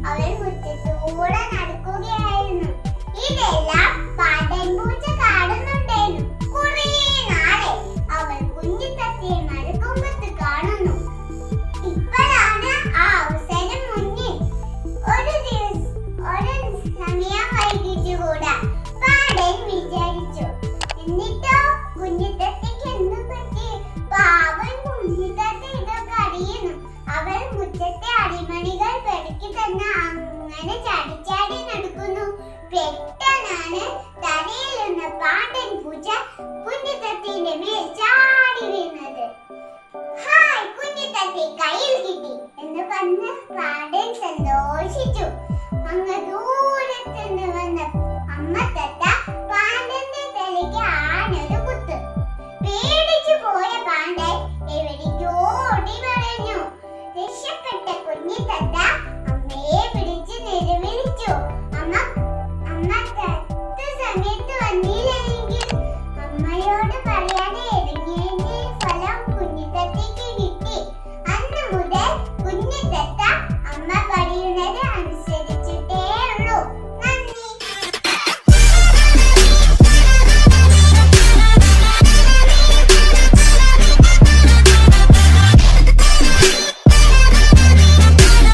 അവൾ മുറ്റത്തൂടെ നടക്കുകയായിരുന്നു. ഇതെല്ലാം പാണ്ടൻ പൂച്ച കാണുന്നുണ്ടായിരുന്നു. കുറേ നാളെ അവൾ കുഞ്ഞിത്തത്തയെ മരക്കൊമ്പത്ത് കാണുന്നു. ഇപ്പോഴാണ് ആ അവസരം മുന്നിൽ. ഒരു സമയം വൈകിച്ചുകൂടാ പാണ്ടൻ വിചാരിച്ചു. എന്നിട്ടോ കുഞ്ഞിത്തത്തയ്ക്ക് എന്തു പറ്റി? പാവൻ കുഞ്ഞിത്തത്ത ഇതൊക്കെ അറിയുന്നു. അവൾ മുറ്റത്തെ അടിമണികൾ പെറുക്കി തന്നെ അങ്ങനെ ചാടി നടക്കുന്നു. പെട്ടെന്നാണ് തലയിൽ നിന്ന് പാണ്ടൻ പൂച്ച കുഞ്ഞിത്തത്തിന്റെ മേൽ ചാടി വീണത്. ഹായ്, കുഞ്ഞിത്തത്തെ കയ്യിൽ കിട്ടി എന്ന് പറഞ്ഞ് പാണ്ടൻ സന്തോഷിച്ചു. അങ്ങ്